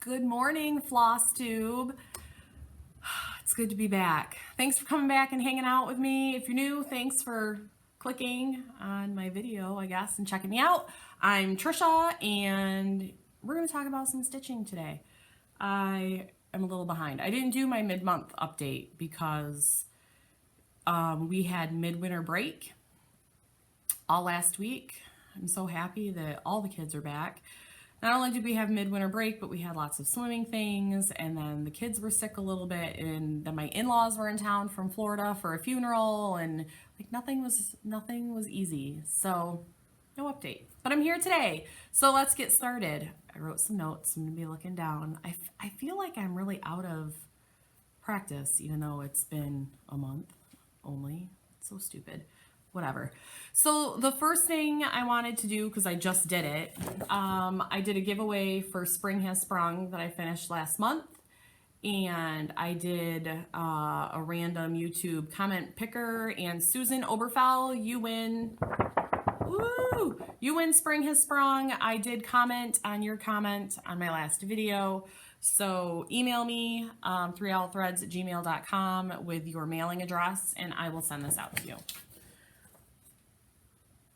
Good morning, Flosstube. It's good to be back. Thanks for coming back and hanging out with me. If you're new, thanks for clicking on my video, I guess, and checking me out. I'm Trisha, and we're going to talk about some stitching today. I am a little behind. I didn't do my mid-month update because we had midwinter break all last week. I'm so happy that all the kids are back. Not only did we have midwinter break, but we had lots of swimming things, and then the kids were sick a little bit, and then my in-laws were in town from Florida for a funeral, and like nothing was easy. So no update, but I'm here today. So let's get started. I wrote some notes. I'm gonna be looking down. I feel like I'm really out of practice, even though it's been a month only. It's so stupid. Whatever. So the first thing I wanted to do, because I just did it, I did a giveaway for Spring Has Sprung that I finished last month, and I did a random YouTube comment picker, and Susan Oberfell, you win. Woo! You win Spring Has Sprung. I did comment on your comment on my last video. So email me, 3owlthreads@gmail.com with your mailing address, and I will send this out to you.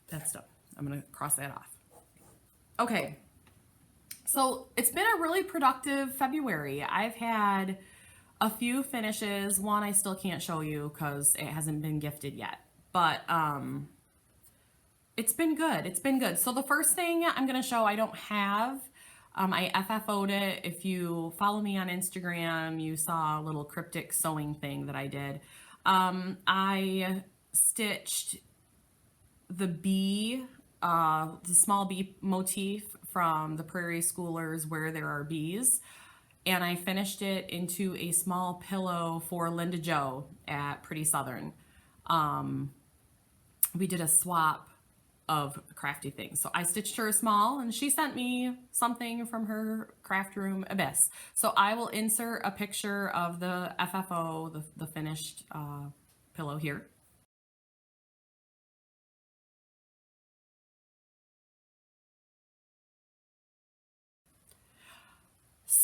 That's done. I'm going to cross that off. Okay. So it's been a really productive February. I've had a few finishes. One I still can't show you because it hasn't been gifted yet. But it's been good. It's been good. So the first thing I'm going to show I don't have. I FFO'd it. If you follow me on Instagram, you saw a little cryptic sewing thing that I did. I stitched the bee, the small bee motif from the Prairie Schoolers Where There Are Bees, and I finished it into a small pillow for Linda Jo at Pretty Southern. We did a swap of crafty things. So I stitched her a small, and she sent me something from her craft room Abyss. So I will insert a picture of the FFO, the finished pillow here.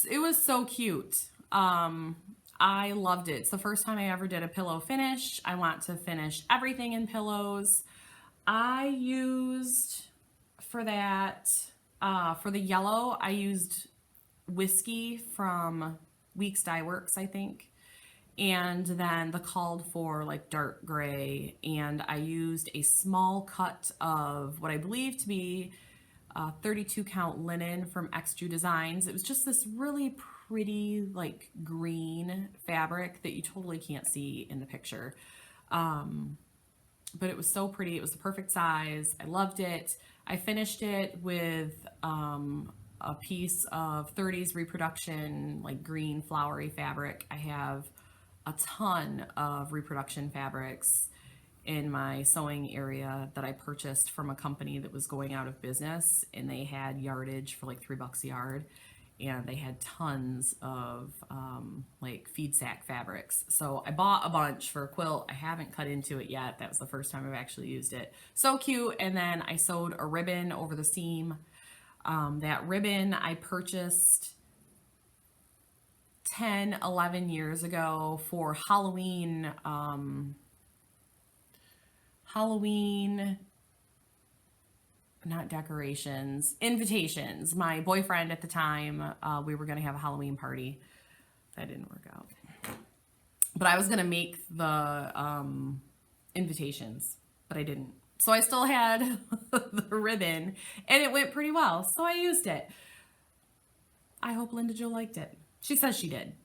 It was so cute. I loved it. It's the first time I ever did a pillow finish. I want to finish everything in pillows. I used for that, for the yellow, I used Whiskey from Weeks Dye Works, I think. And then the called for like dark gray. And I used a small cut of what I believe to be 32 count linen from Extru Designs. It was just this really pretty like green fabric that you totally can't see in the picture. But it was so pretty. It was the perfect size. I loved it. I finished it with a piece of 30s reproduction, like green flowery fabric. I have a ton of reproduction fabrics in my sewing area that I purchased from a company that was going out of business, and they had yardage for like $3 a yard, and they had tons of like feed sack fabrics. So I bought a bunch for a quilt. I haven't cut into it yet. That was the first time I've actually used it. So cute. And then I sewed a ribbon over the seam. That ribbon I purchased 10, 11 years ago for Halloween, not decorations, invitations. My boyfriend at the time, we were going to have a Halloween party. That didn't work out. But I was going to make the invitations, but I didn't. So I still had the ribbon, and it went pretty well. So I used it. I hope Linda Jo liked it. She says she did.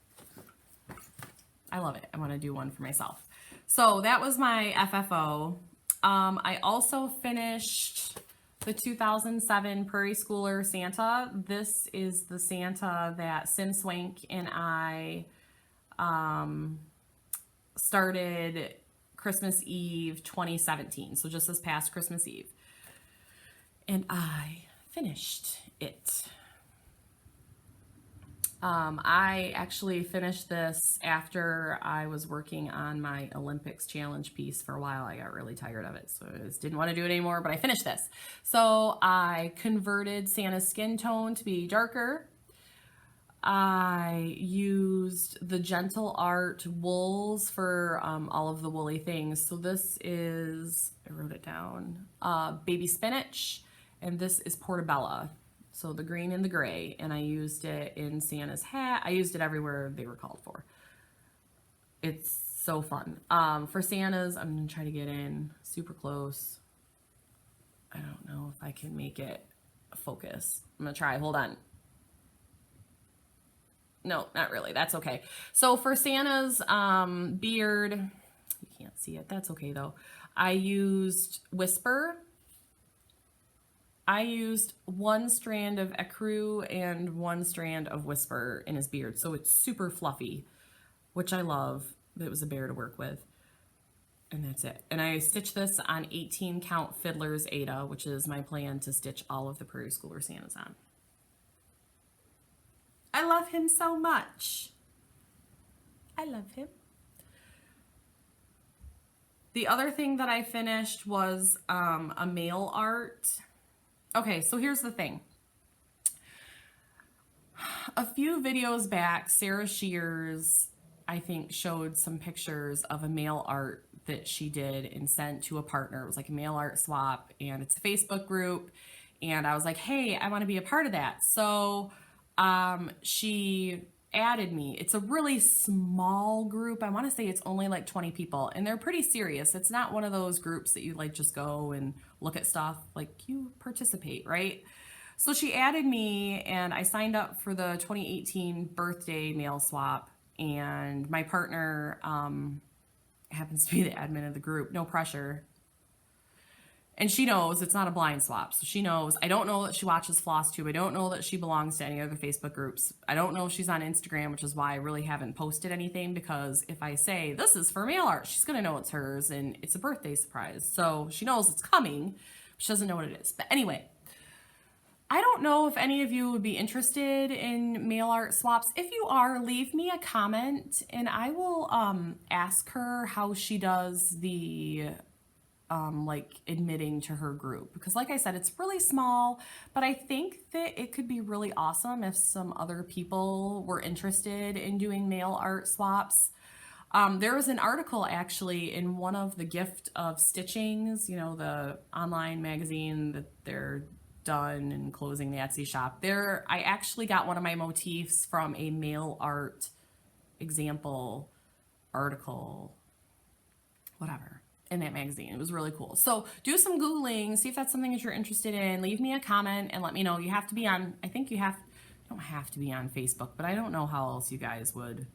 I love it. I want to do one for myself. So that was my FFO. I also finished the 2007 Prairie Schooler Santa. This is the Santa that Sim Swank and I started Christmas Eve 2017. So just this past Christmas Eve. And I finished it. I actually finished this after I was working on my Olympics challenge piece for a while. I got really tired of it, so I just didn't want to do it anymore, but I finished this. So I converted Santa's skin tone to be darker. I used the Gentle Art wools for all of the woolly things. So this is, I wrote it down, baby spinach, and this is portobello. So the green and the gray, and I used it in Santa's hat. I used it everywhere they were called for. It's so fun. For Santa's, I'm gonna try to get in super close. I don't know if I can make it focus. I'm gonna try, hold on. No, not really. That's okay. So for Santa's beard, you can't see it. That's okay though. I used Whisper. I used one strand of ecru and one strand of Whisper in his beard. So it's super fluffy, which I love. It was a bear to work with. And that's it. And I stitched this on 18 count Fiddler's Ada, which is my plan to stitch all of the Prairie Schooler Santas on. I love him so much. I love him. The other thing that I finished was a mail art. Okay, so here's the thing. A few videos back, Sarah Shears, I think, showed some pictures of a mail art that she did and sent to a partner. It was like a mail art swap, and it's a Facebook group. And I was like, hey, I want to be a part of that. So she added me. It's a really small group. I want to say it's only like 20 people, and they're pretty serious. It's not one of those groups that you like just go and look at stuff. Like, you participate, right? So she added me, and I signed up for the 2018 birthday mail swap, and my partner happens to be the admin of the group. No pressure. And she knows it's not a blind swap. So she knows. I don't know that she watches Flosstube. I don't know that she belongs to any other Facebook groups. I don't know if she's on Instagram, which is why I really haven't posted anything, because if I say this is for mail art, she's going to know it's hers, and it's a birthday surprise. So she knows it's coming, but she doesn't know what it is. But anyway, I don't know if any of you would be interested in mail art swaps. If you are, leave me a comment, and I will ask her how she does the like admitting to her group, because like I said, it's really small, but I think that it could be really awesome if some other people were interested in doing mail art swaps. There was an article actually in one of the Gift of Stitchings, you know, the online magazine that they're done and closing the Etsy shop. There, I actually got one of my motifs from a mail art example article, whatever, in that magazine. It was really cool. So do some Googling, see if that's something that you're interested in. Leave me a comment and let me know. You have to be on, I think you don't have to be on Facebook, but I don't know how else you guys would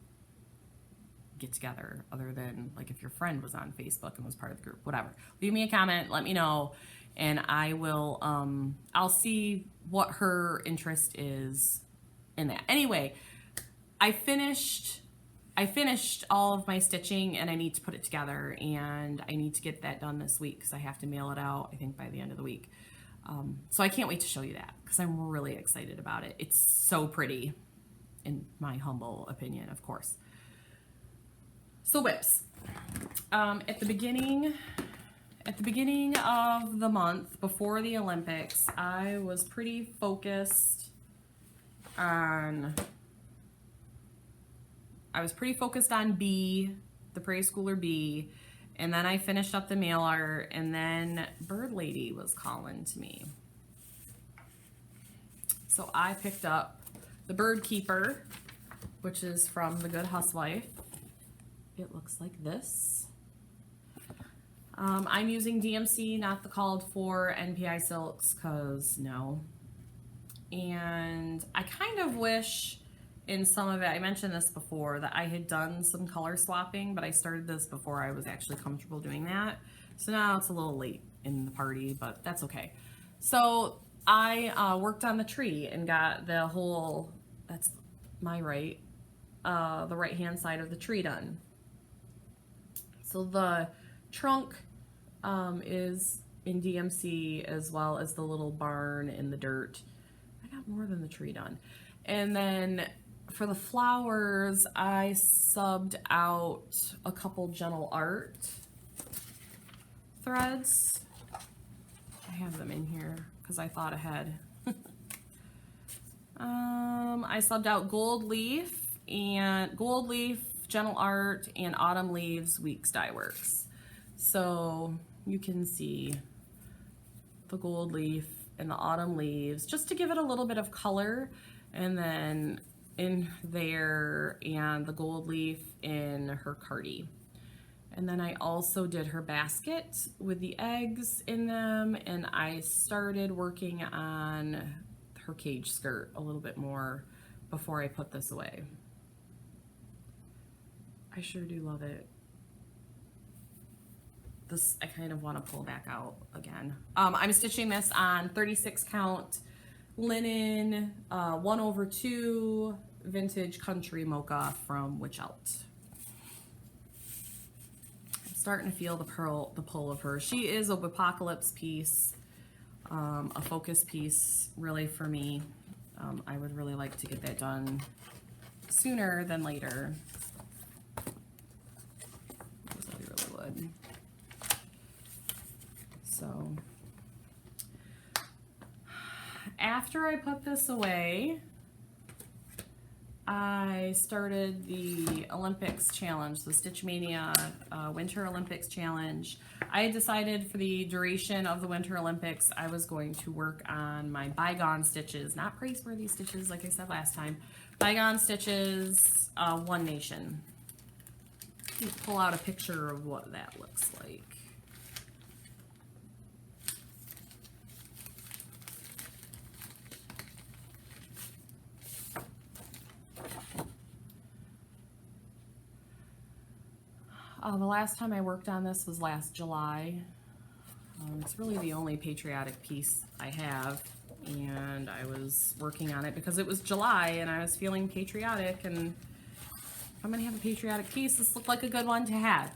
get together other than like if your friend was on Facebook and was part of the group, whatever. Leave me a comment, let me know, and I will, I'll see what her interest is in that. Anyway, I finished all of my stitching, and I need to put it together, and I need to get that done this week because I have to mail it out, I think, by the end of the week. So I can't wait to show you that because I'm really excited about it. It's so pretty, in my humble opinion, of course. So whips. At the beginning of the month, before the Olympics, I was pretty focused on B, the Prairie Schooler B, and then I finished up the mail art, and then Bird Lady was calling to me. So I picked up the Bird Keeper, which is from The Good Housewife. It looks like this. I'm using DMC, not the called for NPI silks, because no. And I kind of wish in some of it, I mentioned this before, that I had done some color swapping, but I started this before I was actually comfortable doing that. So now it's a little late in the party, but that's okay. So I worked on the tree and got the whole, that's my right, the right-hand side of the tree done. So the trunk is in DMC, as well as the little barn in the dirt. I got more than the tree done. And then for the flowers, I subbed out a couple Gentle Art threads. I have them in here because I thought ahead. I subbed out Gold Leaf, Gentle Art, and Autumn Leaves Weeks Dye Works. So you can see the Gold Leaf and the Autumn Leaves just to give it a little bit of color, and then in there, and the Gold Leaf in her cardi. And then I also did her basket with the eggs in them, and I started working on her cage skirt a little bit more before I put this away. I sure do love it. This I kind of want to pull back out again. I'm stitching this on 36 count linen, 1/2 vintage country mocha from Witch Out. I'm starting to feel the pull of her. She is a Apocalypse piece, a focus piece really for me. I would really like to get that done sooner than later. I really would. So after I put this away, I started the Olympics challenge, the Stitch Mania Winter Olympics challenge. I had decided for the duration of the Winter Olympics, I was going to work on my bygone stitches, not praiseworthy stitches like I said last time. Bygone stitches, One Nation. Let me pull out a picture of what that looks like. The last time I worked on this was last July. It's really the only patriotic piece I have, and I was working on it because it was July and I was feeling patriotic, and if I'm going to have a patriotic piece, this looked like a good one to have.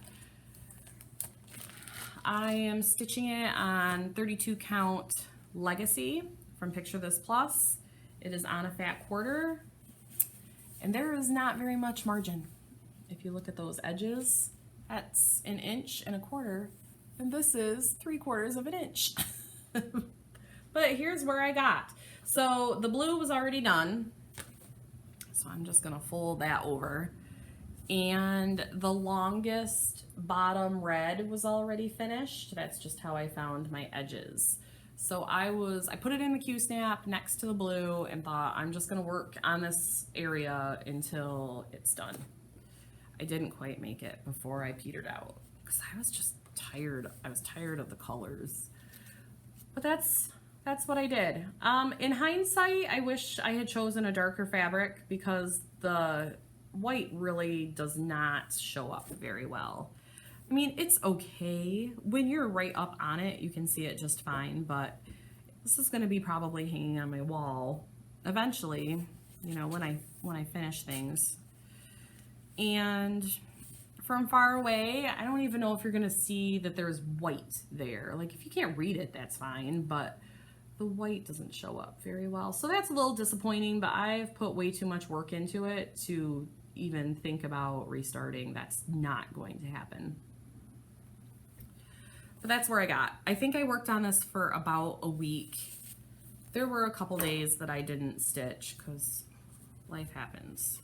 I am stitching it on 32 count Legacy from Picture This Plus. It is on a fat quarter, and there is not very much margin. If you look at those edges, that's 1.25 inches, and this is 3/4 inch. But here's where I got. So the blue was already done, so I'm just gonna fold that over. And the longest bottom red was already finished. That's just how I found my edges. So I put it in the Q-snap next to the blue and thought I'm just gonna work on this area until it's done. I didn't quite make it before I petered out because I was just tired. I was tired of the colors. But that's what I did. In hindsight, I wish I had chosen a darker fabric because the white really does not show up very well. I mean, it's okay. When you're right up on it, you can see it just fine, but this is gonna be probably hanging on my wall eventually, you know, when I finish things. And from far away, I don't even know if you're gonna see that there's white there. Like, if you can't read it, that's fine, but the white doesn't show up very well. So that's a little disappointing, but I've put way too much work into it to even think about restarting. That's not going to happen. But that's where I got. I think I worked on this for about a week. There were a couple days that I didn't stitch because life happens.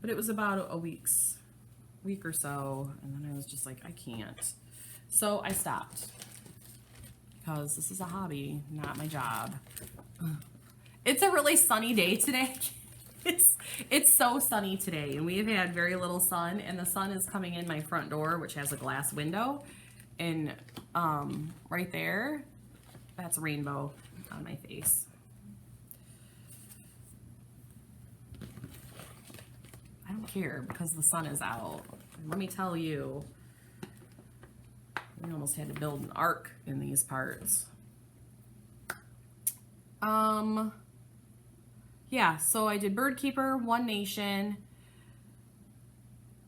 But it was about a week or so, and then I was just like, I can't. So I stopped because this is a hobby, not my job. It's a really sunny day today. It's so sunny today, and we've had very little sun, and the sun is coming in my front door, which has a glass window, and right there, that's a rainbow on my face. I don't care because the sun is out. And let me tell you, we almost had to build an ark in these parts. Yeah, so I did Bird Keeper, One Nation.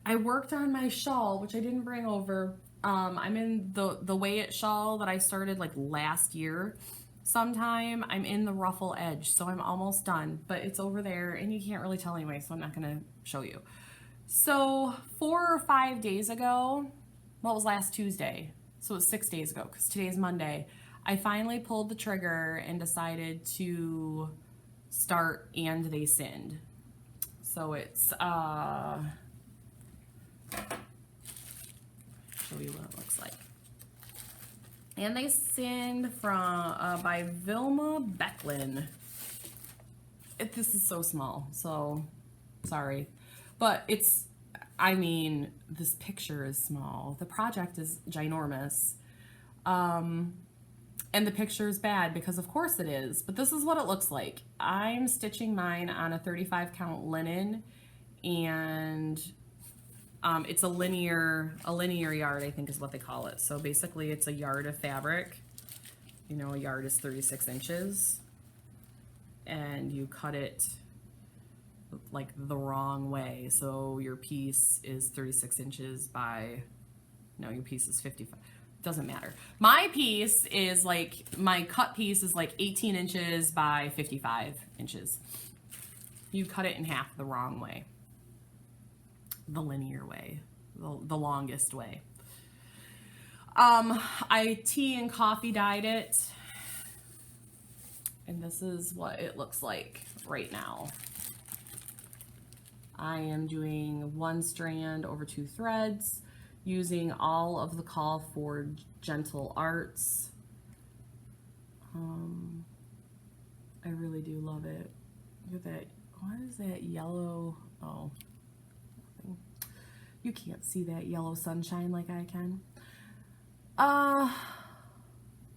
I worked on my shawl, which I didn't bring over. I'm in the Way It shawl that I started like last year sometime. I'm in the ruffle edge, so I'm almost done, but it's over there and you can't really tell anyway, so I'm not gonna show you. So 4 or 5 days ago, well, it was last Tuesday, so it was 6 days ago because today's Monday, I finally pulled the trigger and decided to start and they send. So it's show you what it looks like. And they send from by Vilma Becklin. This is so small, so sorry, but it's, I mean, this picture is small. The project is ginormous. And the picture is bad because of course it is, but this is what it looks like. I'm stitching mine on a 35 count linen, and it's a linear yard, I think is what they call it. So basically it's a yard of fabric. You know, a yard is 36 inches, and you cut it like the wrong way. So your piece is 36 inches by, no, your piece is 55. Doesn't matter. My piece is like, my cut piece is like 18 inches by 55 inches. You cut it in half the wrong way. The linear way, the longest way. I tea and coffee dyed it, and this is what it looks like right now. I am doing 1 strand over 2 threads, using all of the Call for Gentle Arts. I really do love it. Look at that. What is that yellow? Oh, nothing. You can't see that yellow sunshine like I can.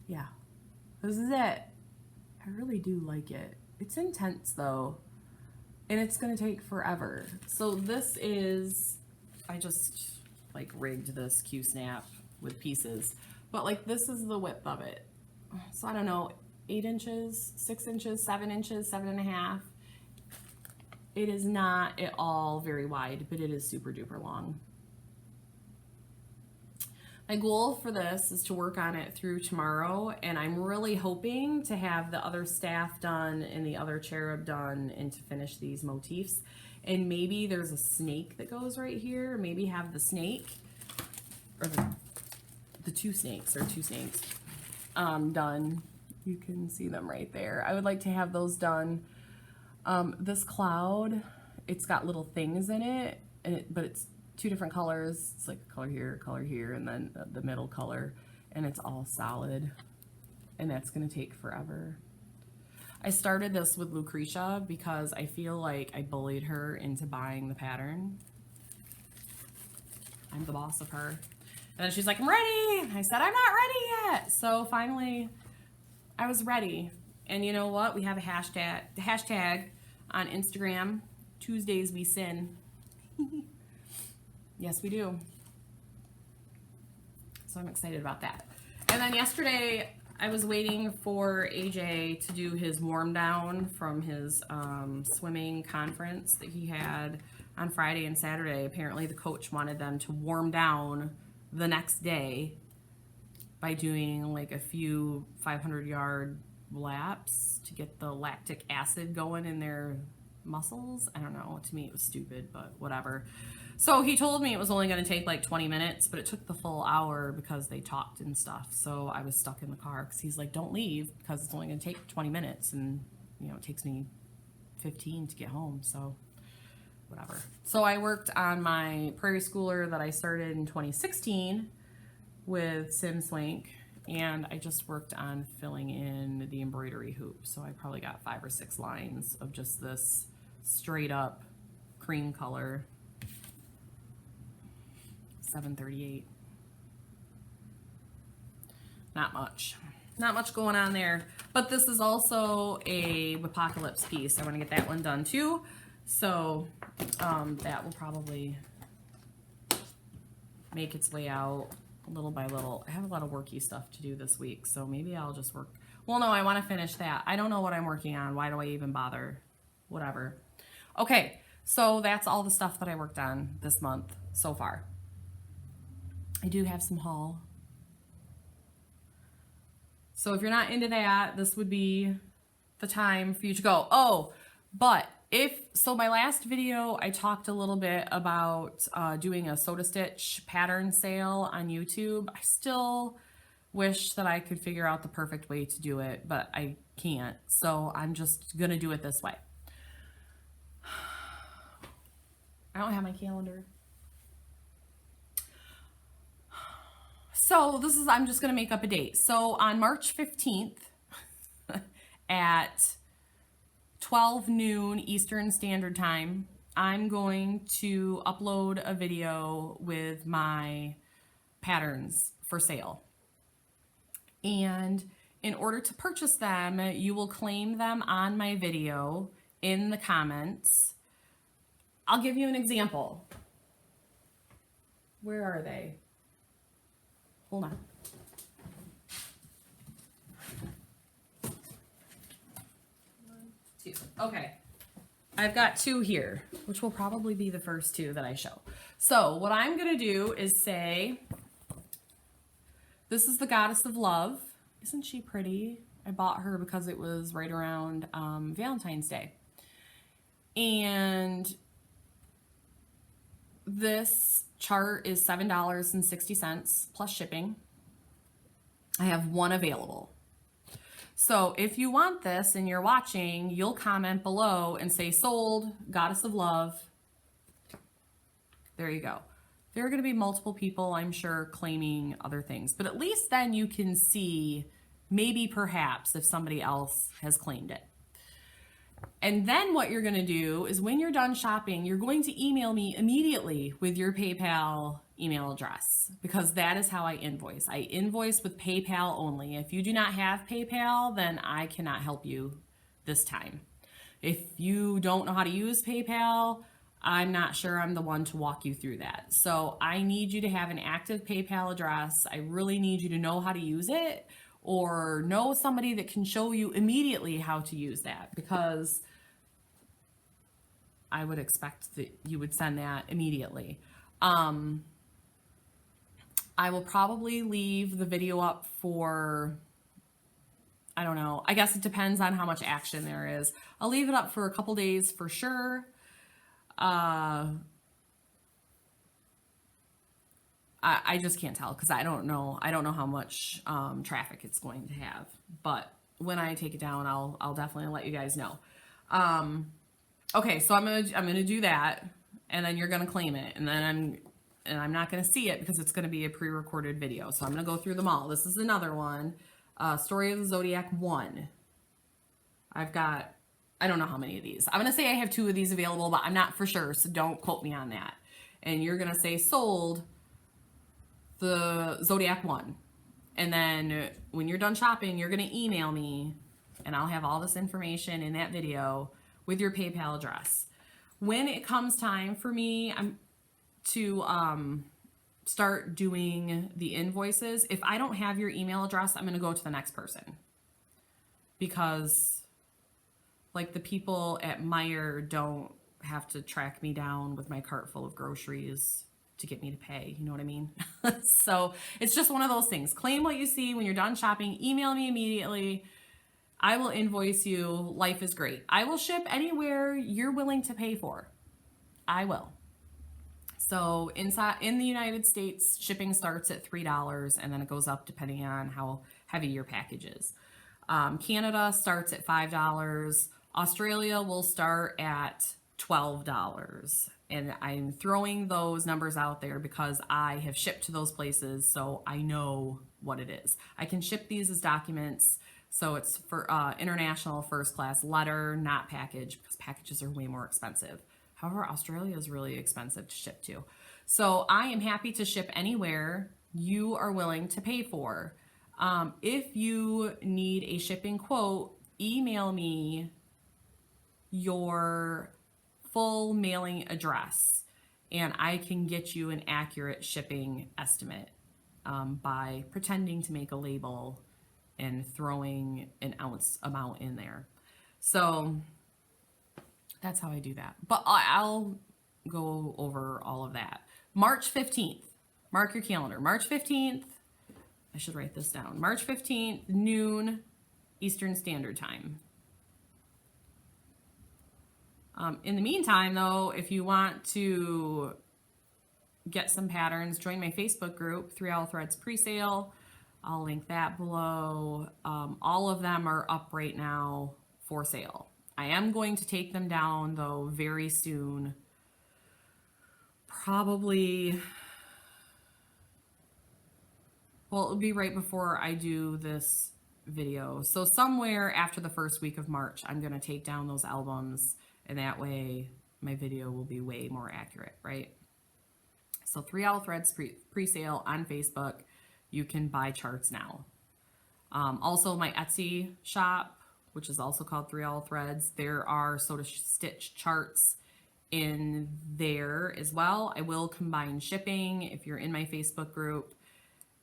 Yeah, this is it. I really do like it. It's intense though, and it's gonna take forever. So this is, I just like rigged this Q-snap with pieces, but like this is the width of it. So I don't know, 8 inches, 6 inches, 7 inches, 7.5. It is not at all very wide, but it is super duper long. My goal for this is to work on it through tomorrow, and I'm really hoping to have the other staff done and the other cherub done and to finish these motifs. And maybe there's a snake that goes right here. Maybe have the snake, or the two snakes, done. You can see them right there. I would like to have those done. This cloud, it's got little things in it, but it's 2 different colors. It's like color here, and then the middle color, and it's all solid, and that's gonna take forever. I started this with Lucretia because I feel like I bullied her into buying the pattern. I'm the boss of her. And then she's like, I'm ready. And I said, I'm not ready yet. So finally I was ready. And you know what? We have a hashtag on Instagram, Tuesdays We Sin. Yes, we do. So I'm excited about that. And then yesterday I was waiting for AJ to do his warm down from his swimming conference that he had on Friday and Saturday. Apparently the coach wanted them to warm down the next day by doing like a few 500-yard laps to get the lactic acid going in their muscles. I don't know. To me it was stupid, but whatever. So he told me it was only going to take like 20 minutes, but it took the full hour because they talked and stuff. So I was stuck in the car because he's like, don't leave because it's only going to take 20 minutes. And, you know, it takes me 15 to get home. So whatever. So I worked on my Prairie Schooler that I started in 2016 with Sim Swank. And I just worked on filling in the embroidery hoop. So I probably got 5 or 6 lines of just this straight up cream color. 738. Not much going on there, but this is also a Apocalypse piece. I want to get that one done too, so that will probably make its way out little by little. I have a lot of worky stuff to do this week, so maybe I'll just work. Well, no, I want to finish that. I don't know what I'm working on. Why do I even bother? Whatever. Okay, so that's all the stuff that I worked on this month so far. I do have some haul. So if you're not into that, this would be the time for you to go. Oh, but so my last video, I talked a little bit about doing a Soda Stitch pattern sale on YouTube. I still wish that I could figure out the perfect way to do it, but I can't. So I'm just going to do it this way. I don't have my calendar. So I'm just going to make up a date. So on March 15th at 12 noon Eastern Standard Time, I'm going to upload a video with my patterns for sale. And in order to purchase them, you will claim them on my video in the comments. I'll give you an example. Where are they? Hold on. One, two. Okay. I've got two here, which will probably be the first two that I show. So what I'm going to do is say, this is the Goddess of Love. Isn't she pretty? I bought her because it was right around Valentine's Day. And this chart is $7.60 plus shipping. I have one available. So if you want this and you're watching, you'll comment below and say sold, Goddess of Love. There you go. There are going to be multiple people, I'm sure, claiming other things, but at least then you can see maybe perhaps if somebody else has claimed it. And then what you're going to do is when you're done shopping, you're going to email me immediately with your PayPal email address, because that is how I invoice. I invoice with PayPal only. If you do not have PayPal, then I cannot help you this time. If you don't know how to use PayPal, I'm not sure I'm the one to walk you through that. So I need you to have an active PayPal address. I really need you to know how to use it, or know somebody that can show you immediately how to use that, because I would expect that you would send that immediately. I will probably leave the video up for, I don't know, I guess it depends on how much action there is. I'll leave it up for a couple days for sure. I just can't tell because I don't know how much traffic it's going to have. But when I take it down, I'll definitely let you guys know. Okay, so I'm gonna do that, and then you're gonna claim it, and then I'm not gonna see it because it's gonna be a pre-recorded video. So I'm gonna go through them all. This is another one, Story of the Zodiac 1. I've got, I don't know how many of these. I'm gonna say I have 2 of these available, but I'm not for sure, so don't quote me on that. And you're gonna say sold the Zodiac 1. And then when you're done shopping, you're gonna email me, and I'll have all this information in that video with your PayPal address. When it comes time for me to start doing the invoices, if I don't have your email address, I'm gonna go to the next person, because like the people at Meijer don't have to track me down with my cart full of groceries to get me to pay. You know what I mean? So it's just one of those things. Claim what you see when you're done shopping. Email me immediately. I will invoice you. Life is great. I will ship anywhere you're willing to pay for. I will. So in the United States, shipping starts at $3, and then it goes up depending on how heavy your package is. Canada starts at $5. Australia will start at $12. And I'm throwing those numbers out there because I have shipped to those places, so I know what it is. I can ship these as documents, so it's for international first class letter, not package, because packages are way more expensive. However, Australia is really expensive to ship to. So I am happy to ship anywhere you are willing to pay for. If you need a shipping quote, email me your full mailing address, and I can get you an accurate shipping estimate by pretending to make a label and throwing an ounce amount in there. So that's how I do that. But I'll go over all of that. March 15th, mark your calendar. March 15th, I should write this down. March 15th, noon Eastern Standard Time. In the meantime, though, if you want to get some patterns, join my Facebook group, 3 Hour Threads Presale. I'll link that below. All of them are up right now for sale. I am going to take them down though very soon. Probably, well, it'll be right before I do this video. So somewhere after the first week of March, I'm going to take down those albums, and that way my video will be way more accurate, right? So 3 Owl Threads pre-sale on Facebook. You can buy charts now. Also my Etsy shop, which is also called 3 Owl Threads, there are sort of stitch charts in there as well. I will combine shipping. If you're in my Facebook group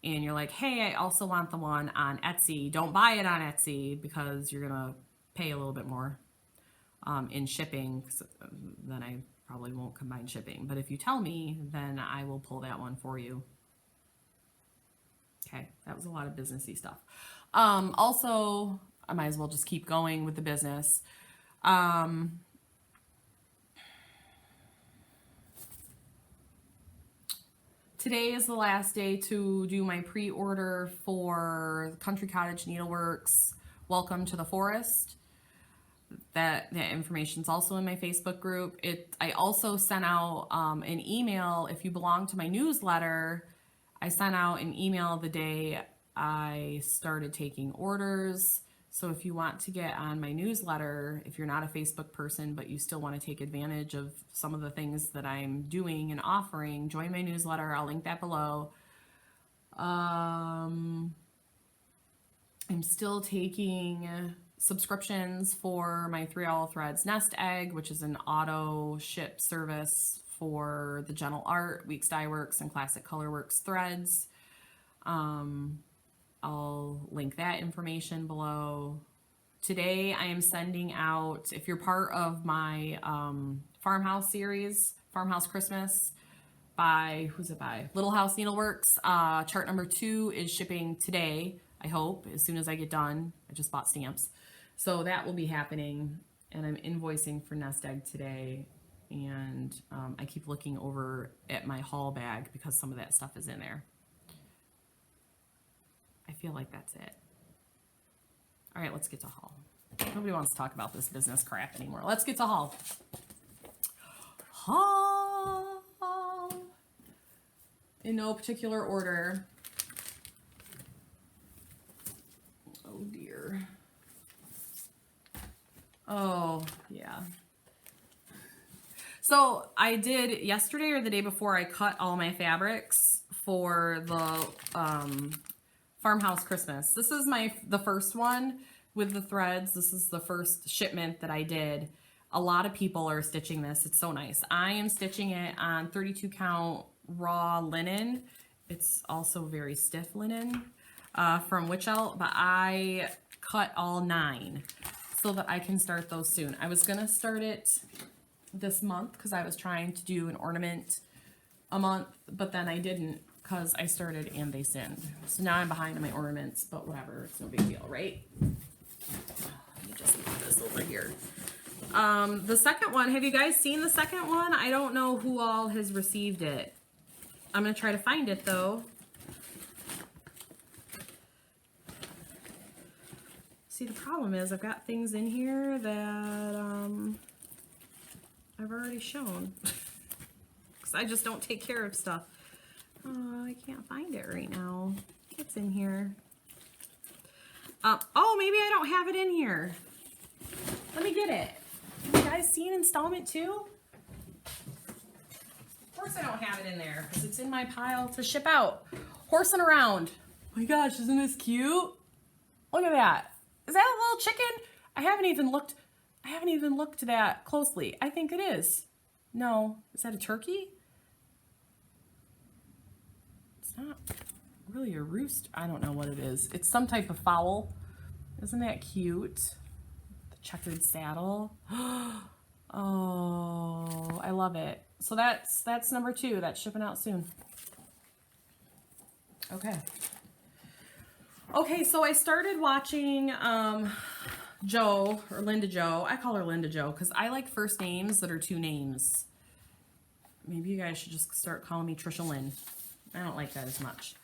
and you're like, hey, I also want the one on Etsy, don't buy it on Etsy because you're gonna pay a little bit more in shipping. Then I probably won't combine shipping, but if you tell me, then I will pull that one for you. Okay, that was a lot of businessy stuff. Also, I might as well just keep going with the business. Today is the last day to do my pre-order for Country Cottage Needleworks Welcome to the Forest. That information is also in my Facebook group. I also sent out an email. If you belong to my newsletter, I sent out an email the day I started taking orders. So if you want to get on my newsletter, if you're not a Facebook person, but you still want to take advantage of some of the things that I'm doing and offering, join my newsletter. I'll link that below. I'm still taking subscriptions for my 3 Owl Threads Nest Egg, which is an auto ship service for the Gentle Art, Weeks Dye Works, and Classic Colorworks threads. I'll link that information below. Today I am sending out, if you're part of my farmhouse series, Farmhouse Christmas, by, who's it by? Little House Needleworks. Chart number 2 is shipping today, I hope, as soon as I get done. I just bought stamps. So that will be happening, and I'm invoicing for Nest Egg today. And I keep looking over at my haul bag because some of that stuff is in there. I feel like that's it. All right, let's get to haul. Nobody wants to talk about this business crap anymore. Let's get to haul. Haul. In no particular order. Oh dear. Oh, yeah. So I did yesterday or the day before, I cut all my fabrics for the Farmhouse Christmas. This is the first one with the threads. This is the first shipment that I did. A lot of people are stitching this. It's so nice. I am stitching it on 32 count raw linen. It's also very stiff linen from Witch Out, but I cut all 9 so that I can start those soon. I was gonna start it this month because I was trying to do an ornament a month, but then I didn't because I started and they sinned. So now I'm behind on my ornaments, but whatever, it's no big deal, right? Let me just move this over here. The second one, have you guys seen the second one? I don't know who all has received it. I'm gonna try to find it though. See, the problem is I've got things in here that I've already shown. Because I just don't take care of stuff. Oh, I can't find it right now. It's in here. Oh, maybe I don't have it in here. Let me get it. Have you guys seen installment 2? Of course I don't have it in there because it's in my pile to ship out. Horsing around. Oh my gosh, isn't this cute? Look at that. Is that a little chicken? I haven't even looked that closely. I think it is. No, is that a turkey? It's not really a roost. I don't know what it is. It's some type of fowl. Isn't that cute? The checkered saddle. Oh, I love it. So that's number 2. That's shipping out soon. Okay. Okay, so I started watching Joe, or Linda Joe. I call her Linda Joe because I like first names that are 2 names. Maybe you guys should just start calling me Trisha Lynn. I don't like that as much.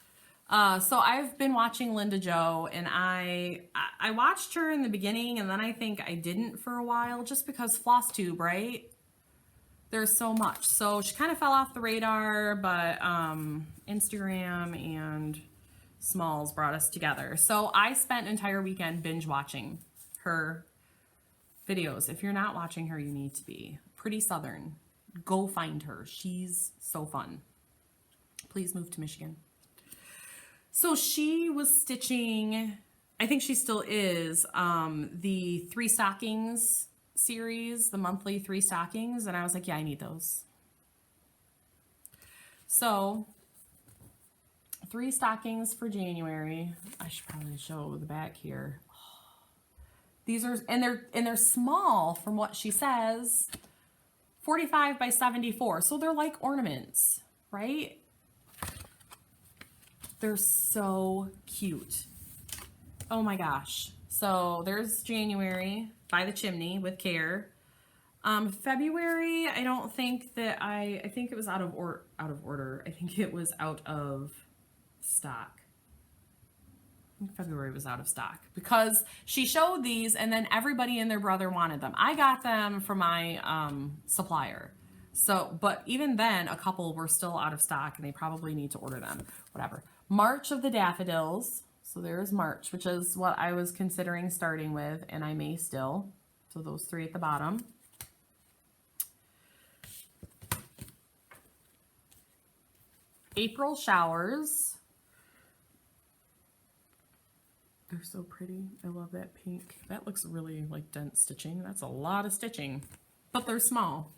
So I've been watching Linda Jo, and I watched her in the beginning, and then I think I didn't for a while, just because Flosstube, right? There's so much. So she kind of fell off the radar, but Instagram and Smalls brought us together. So I spent an entire weekend binge watching her videos. If you're not watching her, you need to be. Pretty Southern. Go find her. She's so fun. Please move to Michigan. So she was stitching, I think she still is, the 3 Stockings series, the monthly 3 Stockings. And I was like, yeah, I need those. So 3 stockings for January. I should probably show the back here. These are, and they're small from what she says, 45 by 74. So they're like ornaments, right? They're so cute. Oh my gosh. So there's January, by the chimney with care. February, I don't think that I think it was out of order. I think it was out of stock. I think February was out of stock because she showed these and then everybody and their brother wanted them. I got them from my supplier. So, but even then a couple were still out of stock and they probably need to order them, whatever. March of the Daffodils. So there's March, which is what I was considering starting with, and I may still. So those 3 at the bottom. April showers. They're so pretty. I love that pink. That looks really like dense stitching. That's a lot of stitching, but they're small.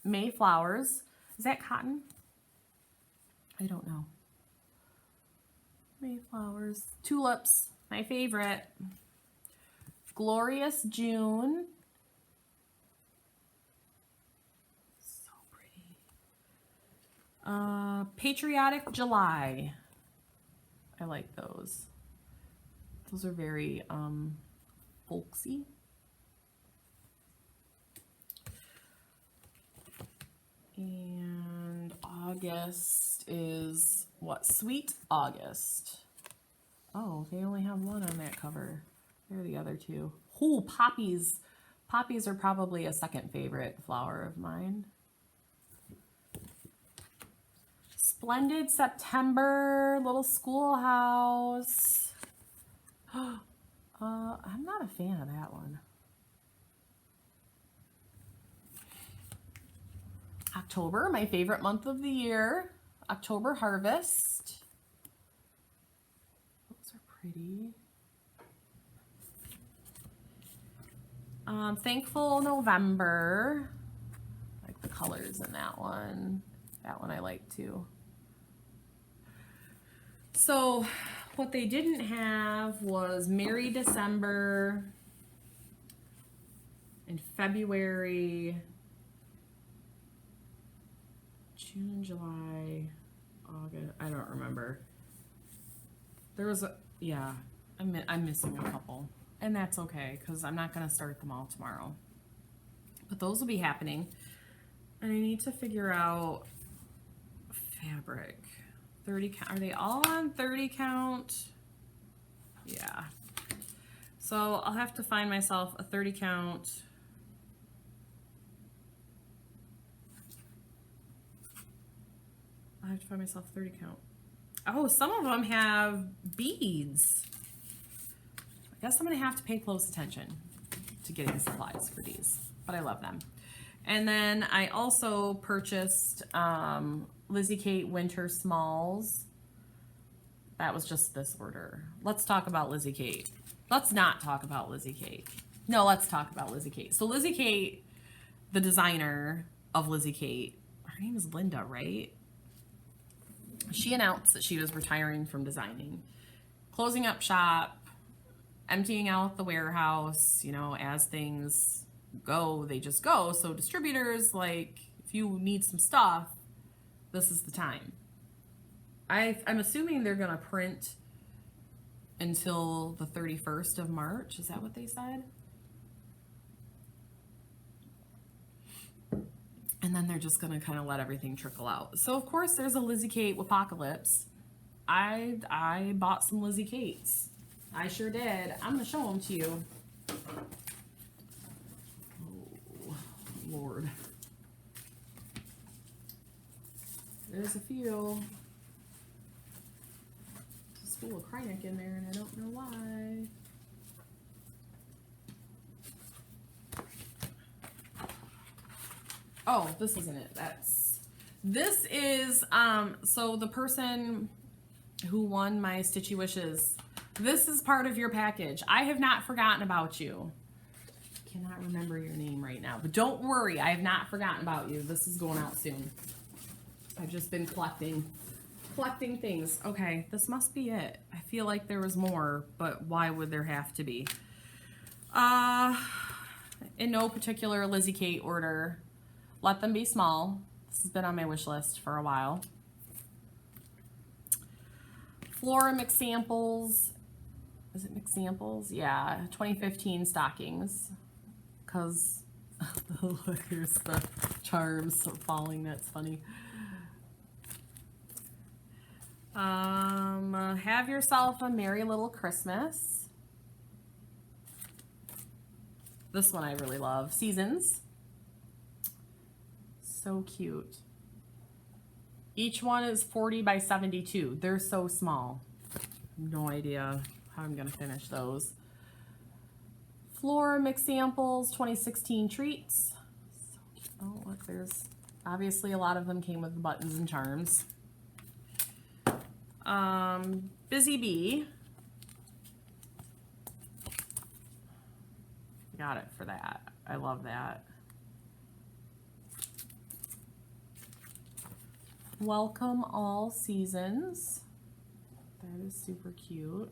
May flowers. Is that cotton? I don't know. Mayflowers. Tulips, my favorite. Glorious June. So pretty. Patriotic July. I like those. Those are very folksy. And August is what? Sweet August. Oh, they only have one on that cover. There are the other 2. Ooh, poppies. Poppies are probably a second favorite flower of mine. Splendid September, little schoolhouse. I'm not a fan of that one. October, my favorite month of the year. October harvest. Those are pretty. Thankful November. I like the colors in that one. That one I like too. So what they didn't have was Merry December and February, June, July, August. I don't remember. There was a, yeah, I'm missing a couple. And that's okay, because I'm not going to start them all tomorrow. But those will be happening. And I need to figure out fabric. 30 count. Are they all on 30 count? Yeah. So I'll have to find myself a 30 count. I have to find myself a 30 count. Oh, some of them have beads. I guess I'm going to have to pay close attention to getting supplies for these, but I love them. And then I also purchased Lizzie Kate Winter Smalls. That was just this order. Let's talk about Lizzie Kate. Let's not talk about Lizzie Kate. No, let's talk about Lizzie Kate. So Lizzie Kate, the designer of Lizzie Kate, her name is Linda, right? She announced that she was retiring from designing, closing up shop, emptying out the warehouse. You know, as things go, they just go. So distributors, like, if you need some stuff, this is the time. I'm assuming they're gonna print until the 31st of March. Is that what they said? And then they're just gonna kind of let everything trickle out. So of course there's a Lizzie Kate Apocalypse. I bought some Lizzie Kates. I sure did. I'm gonna show them to you. Oh, Lord. There's a few. There's a spool of Kreinik in there, and I don't know why. Oh, this isn't it. This is, so the person who won my Stitchy Wishes, this is part of your package. I have not forgotten about you. I cannot remember your name right now, but don't worry, I have not forgotten about you. This is going out soon. I've just been collecting things. Okay, this must be it. I feel like there was more, but why would there have to be? In no particular Lizzie Kate order. Let them be small. This has been on my wish list for a while. Flora McSamples. Is it McSamples? Yeah, 2015 stockings. Because, look, here's the charms falling. That's funny. Have yourself a merry little Christmas. This one I really love. Seasons. So cute. Each one is 40 by 72. They're so small. No idea how I'm gonna finish those. Flora McSamples 2016 treats. So cute. Oh, look, there's obviously a lot of them came with the buttons and charms. Busy Bee. Got it for that. I love that. Welcome All Seasons. That is super cute.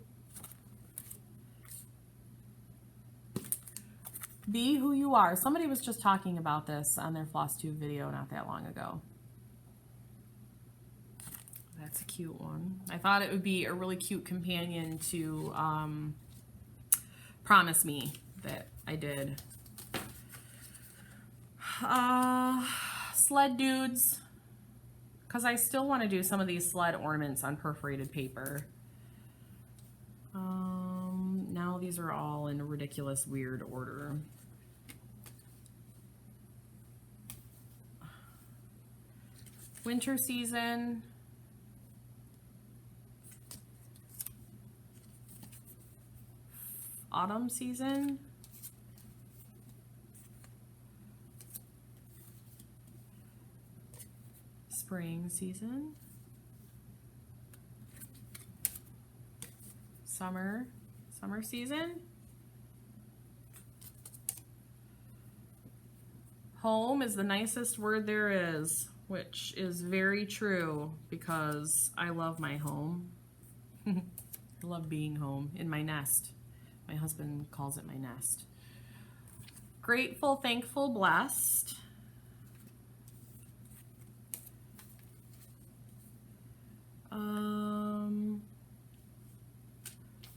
Be Who You Are. Somebody was just talking about this on their Flosstube video not that long ago. That's a cute one. I thought it would be a really cute companion to Promise Me that I did. Sled Dudes. Because I still want to do some of these sled ornaments on perforated paper. Now these are all in a ridiculous, weird order. Winter Season. Autumn Season. Spring Season. Summer Season. Home is the nicest word there is, which is very true because I love my home. I love being home in my nest. My husband calls it my nest. Grateful, Thankful, Blessed.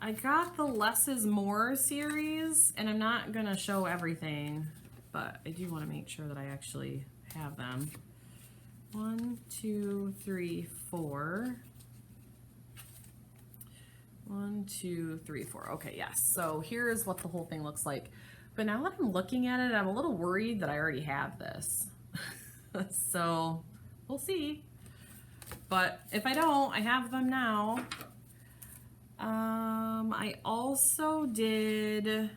I got the Less is More series, and I'm not gonna show everything, but I do want to make sure that I actually have them. 1, 2, 3, 4. 1, 2, 3, 4. Okay, yes. So here's what the whole thing looks like. But now that I'm looking at it, I'm a little worried that I already have this. So we'll see. But if I don't, I have them now. I also did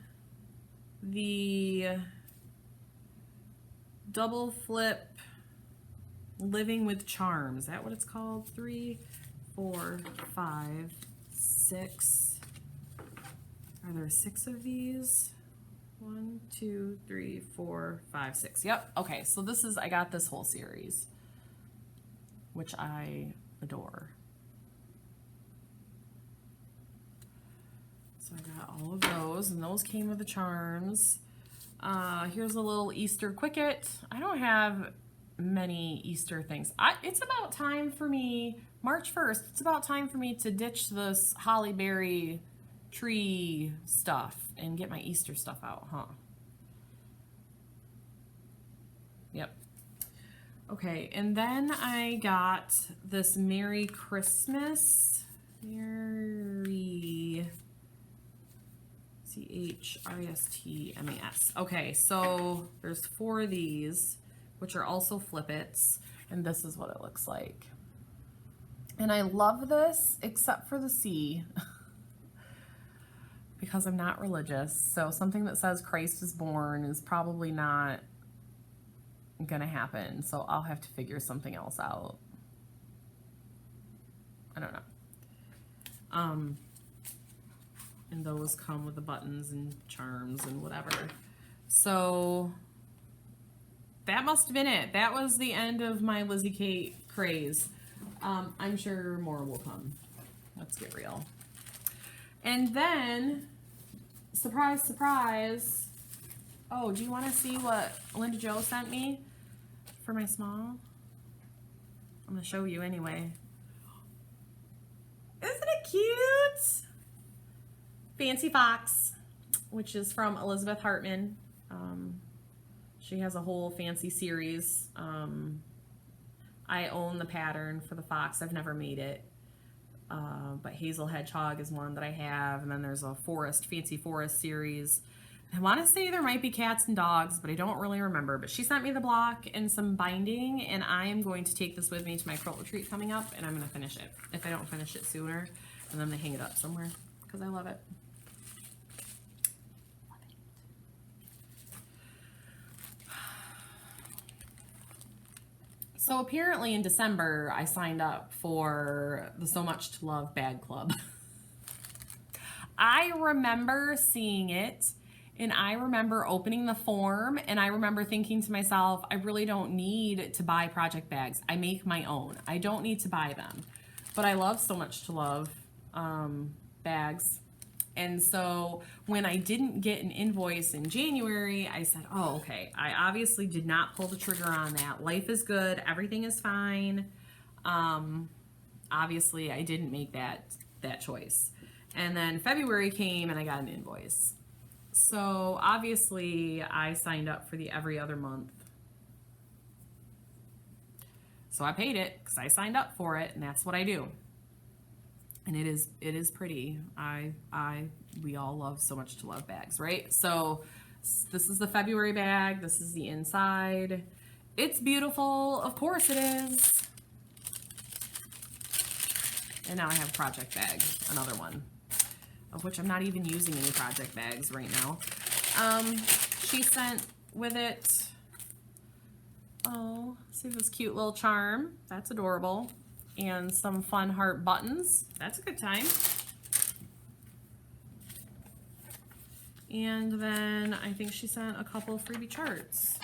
the double flip Living with Charms. Is that what it's called? 3, 4, 5, 6. Are there 6 of these? 1, 2, 3, 4, 5, 6. Yep. Okay. So this is, I got this whole series, which I adore. So I got all of those, and those came with the charms. Here's a little Easter Quicket. I don't have many Easter things. It's about time for me, March 1st, it's about time for me to ditch this holly berry tree stuff and get my Easter stuff out, huh? Yep. Okay, and then I got this Merry Christmas Cherry. CHRISTMAS. Okay, so there's 4 of these, which are also Flip-Its, and this is what it looks like. And I love this, except for the C, because I'm not religious. So something that says Christ is born is probably not gonna happen. So I'll have to figure something else out. I don't know. And those come with the buttons and charms and whatever. So that must have been it. That was the end of my Lizzie Kate craze. I'm sure more will come. Let's get real. And then, surprise, surprise. Oh, do you want to see what Linda Jo sent me for my small? I'm going to show you anyway. Isn't it cute? Fancy Fox, which is from Elizabeth Hartman. She has a whole fancy series. I own the pattern for the fox. I've never made it. But Hazel Hedgehog is one that I have. And then there's a fancy forest series. I want to say there might be cats and dogs, but I don't really remember. But she sent me the block and some binding, and I am going to take this with me to my quilt retreat coming up, and I'm going to finish it. If I don't finish it sooner, and I'm going to hang it up somewhere because I love it. So apparently in December, I signed up for the So Much to Love Bag Club. I remember seeing it, and I remember opening the form, and I remember thinking to myself, I really don't need to buy project bags. I make my own. I don't need to buy them. But I love So Much to Love bags. And so when I didn't get an invoice in January, I said, oh, okay, I obviously did not pull the trigger on that. Life is good. Everything is fine. Obviously, I didn't make that choice. And then February came and I got an invoice. So obviously, I signed up for the every other month. So I paid it because I signed up for it, and that's what I do. And it is pretty. We all love So Much to Love bags, right? So this is the February bag. This is the inside. It's beautiful. Of course it is. And now I have a project bag, another one, of which I'm not even using any project bags right now. She sent with it, oh, see this cute little charm. That's adorable. And some fun heart buttons. That's a good time. And then I think she sent a couple freebie charts.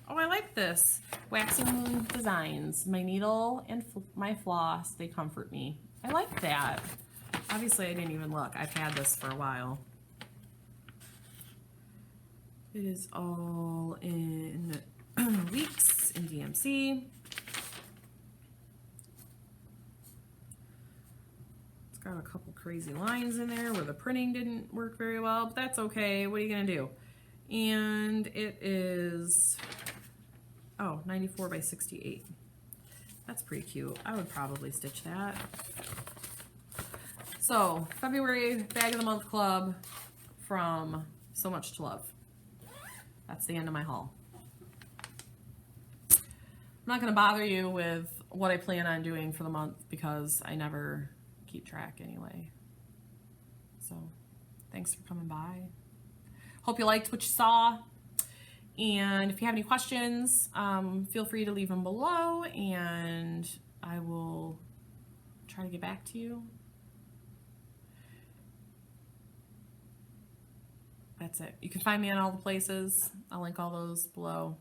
Oh, I like this. Waxing Moon Designs. My needle and my floss, they comfort me. I like that. Obviously, I didn't even look. I've had this for a while. It is all in weeks in DMC. Got a couple crazy lines in there where the printing didn't work very well, but that's okay. What are you gonna do? And it is, oh, 94 by 68. That's pretty cute. I would probably stitch that. So, February Bag of the Month Club from So Much to Love. That's the end of my haul. I'm not gonna bother you with what I plan on doing for the month because I never keep track anyway. So thanks for coming by. Hope you liked what you saw, and if you have any questions, feel free to leave them below and I will try to get back to you. That's it. You can find me on all the places. I'll link all those below.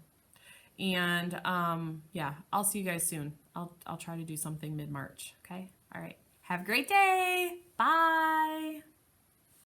And yeah, I'll see you guys soon. I'll try to do something mid-March. Okay. All right. Have a great day. Bye.